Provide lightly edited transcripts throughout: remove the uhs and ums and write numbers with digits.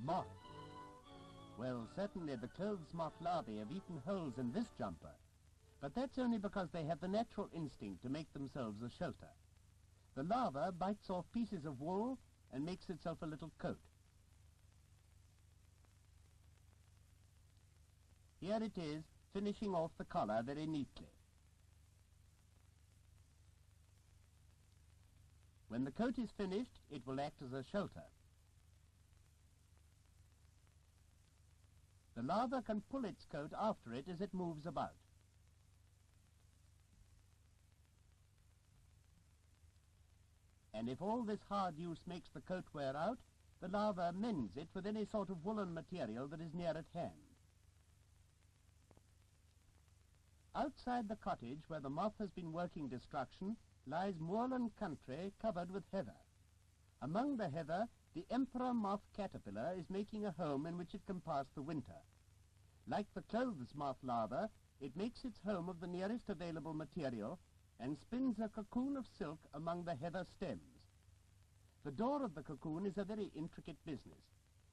Moth. Well, certainly the clothes moth larvae have eaten holes in this jumper, but that's only because they have the natural instinct to make themselves a shelter. The larva bites off pieces of wool and makes itself a little coat. Here it is, finishing off the collar very neatly. When the coat is finished, it will act as a shelter. The larva can pull its coat after it as it moves about. And if all this hard use makes the coat wear out, the larva mends it with any sort of woolen material that is near at hand. Outside the cottage where the moth has been working destruction lies moorland country covered with heather. Among the heather, the emperor moth caterpillar is making a home in which it can pass the winter. Like the clothes moth larva, it makes its home of the nearest available material and spins a cocoon of silk among the heather stems. The door of the cocoon is a very intricate business.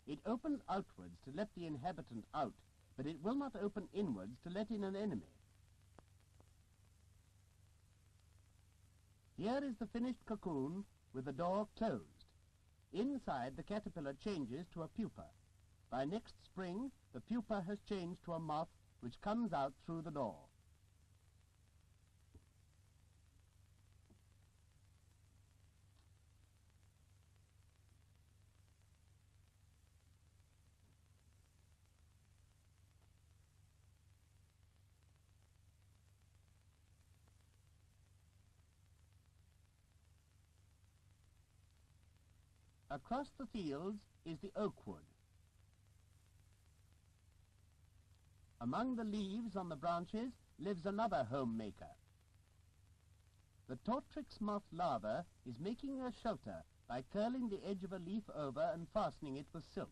It opens outwards to let the inhabitant out, but it will not open inwards to let in an enemy. Here is the finished cocoon with the door closed. Inside, the caterpillar changes to a pupa. By next spring, the pupa has changed to a moth which comes out through the door. Across the fields is the oak wood. Among the leaves on the branches lives another homemaker. The Tortrix moth larva is making a shelter by curling the edge of a leaf over and fastening it with silk.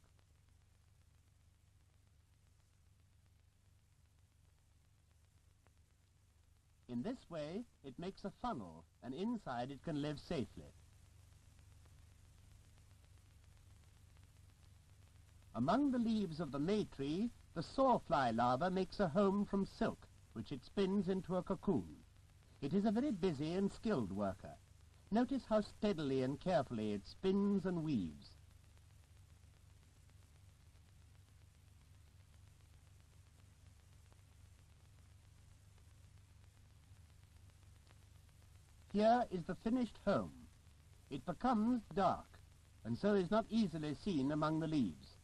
In this way, it makes a funnel, and inside it can live safely. Among the leaves of the May tree, the sawfly larva makes a home from silk, which it spins into a cocoon. It is a very busy and skilled worker. Notice how steadily and carefully it spins and weaves. Here is the finished home. It becomes dark, and so is not easily seen among the leaves.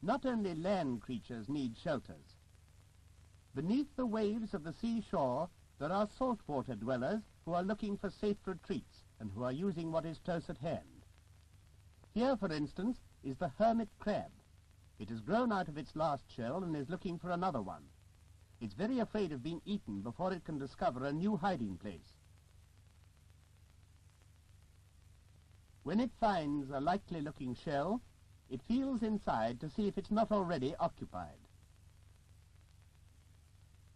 Not only land creatures need shelters. Beneath the waves of the seashore, there are saltwater dwellers who are looking for safe retreats and who are using what is close at hand. Here, for instance, is the hermit crab. It has grown out of its last shell and is looking for another one. It's very afraid of being eaten before it can discover a new hiding place. When it finds a likely-looking shell, it feels inside to see if it's not already occupied,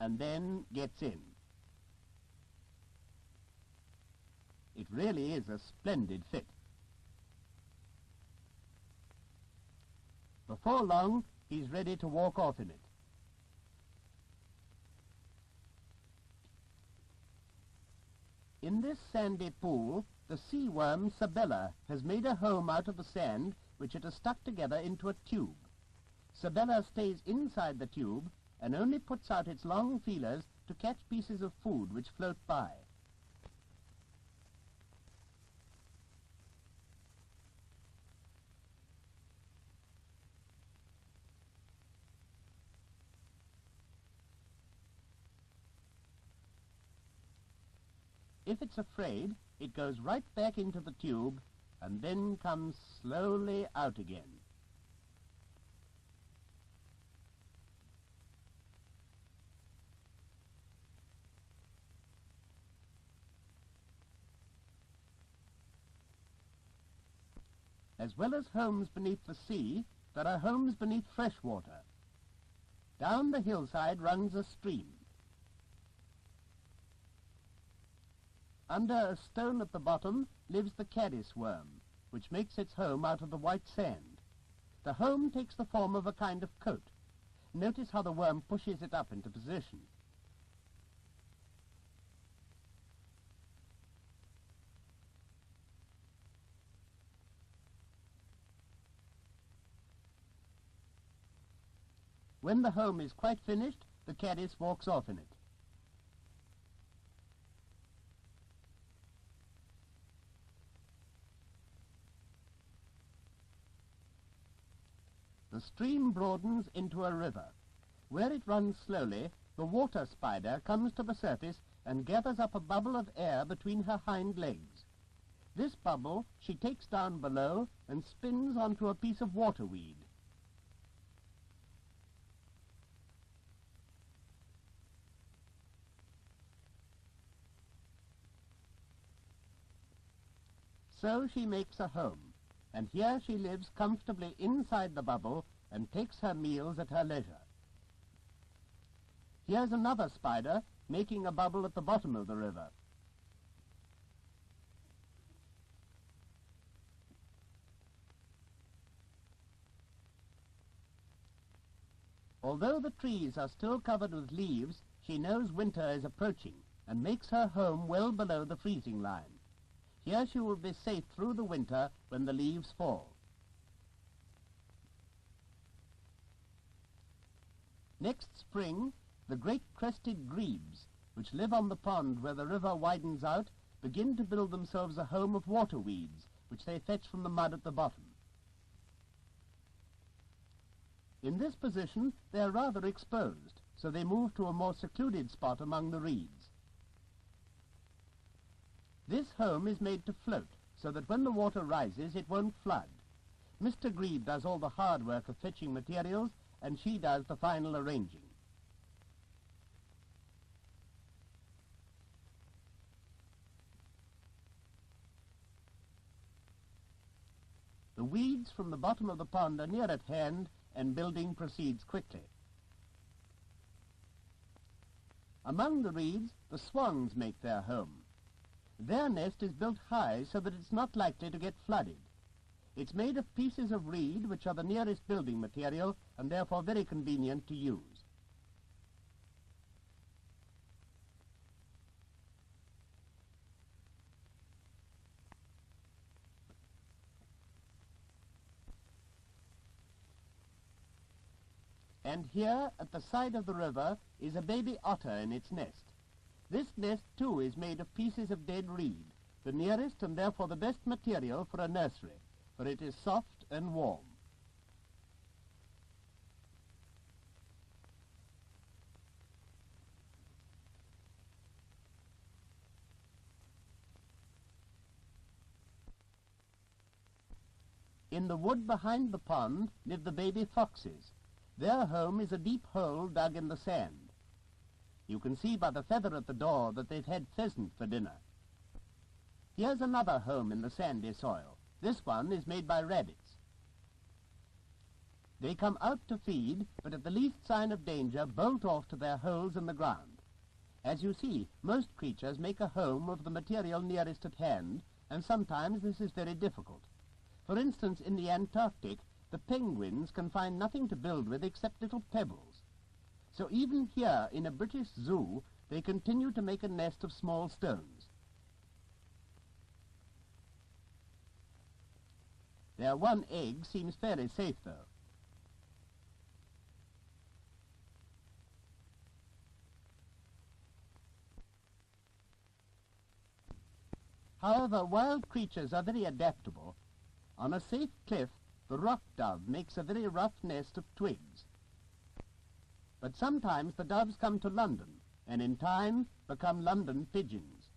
and then gets in. It really is a splendid fit. Before long, he's ready to walk off in it. In this sandy pool, the sea worm Sabella has made a home out of the sand which it has stuck together into a tube. Sabella stays inside the tube and only puts out its long feelers to catch pieces of food which float by. If it's afraid, it goes right back into the tube and then comes slowly out again. As well as homes beneath the sea, there are homes beneath fresh water. Down the hillside runs a stream. Under a stone at the bottom lives the caddis worm, which makes its home out of the white sand. The home takes the form of a kind of coat. Notice how the worm pushes it up into position. When the home is quite finished, the caddis walks off in it. The stream broadens into a river. Where it runs slowly, the water spider comes to the surface and gathers up a bubble of air between her hind legs. This bubble she takes down below and spins onto a piece of waterweed. So she makes a home, and here she lives comfortably inside the bubble and takes her meals at her leisure. Here's another spider making a bubble at the bottom of the river. Although the trees are still covered with leaves, she knows winter is approaching and makes her home well below the freezing line. Here she will be safe through the winter when the leaves fall. Next spring, the great crested grebes, which live on the pond where the river widens out, begin to build themselves a home of water weeds, which they fetch from the mud at the bottom. In this position, they are rather exposed, so they move to a more secluded spot among the reeds. This home is made to float, so that when the water rises, it won't flood. Mr. Grebe does all the hard work of fetching materials, and she does the final arranging. The weeds from the bottom of the pond are near at hand, and building proceeds quickly. Among the reeds, the swans make their home. Their nest is built high so that it's not likely to get flooded. It's made of pieces of reed, which are the nearest building material and therefore very convenient to use. And here, at the side of the river, is a baby otter in its nest. This nest, too, is made of pieces of dead reed, the nearest and therefore the best material for a nursery, for it is soft and warm. In the wood behind the pond live the baby foxes. Their home is a deep hole dug in the sand. You can see by the feather at the door that they've had pheasant for dinner. Here's another home in the sandy soil. This one is made by rabbits. They come out to feed, but at the least sign of danger bolt off to their holes in the ground. As you see, most creatures make a home of the material nearest at hand, and sometimes this is very difficult. For instance, in the Antarctic, the penguins can find nothing to build with except little pebbles. So even here in a British zoo, they continue to make a nest of small stones. Their one egg seems fairly safe, though. However, wild creatures are very adaptable. On a safe cliff, the rock dove makes a very rough nest of twigs. But sometimes the doves come to London, and in time become London pigeons.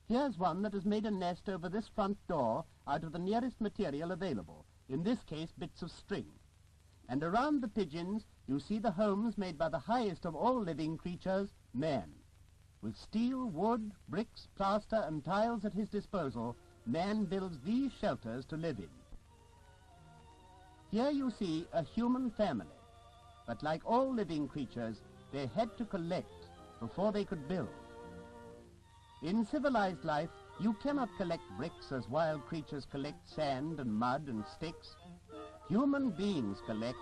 Here's one that has made a nest over this front door out of the nearest material available, in this case bits of string. And around the pigeons you see the homes made by the highest of all living creatures, man. With steel, wood, bricks, plaster and tiles at his disposal, man builds these shelters to live in. Here you see a human family. But like all living creatures, they had to collect before they could build. In civilized life, you cannot collect bricks as wild creatures collect sand and mud and sticks. Human beings collect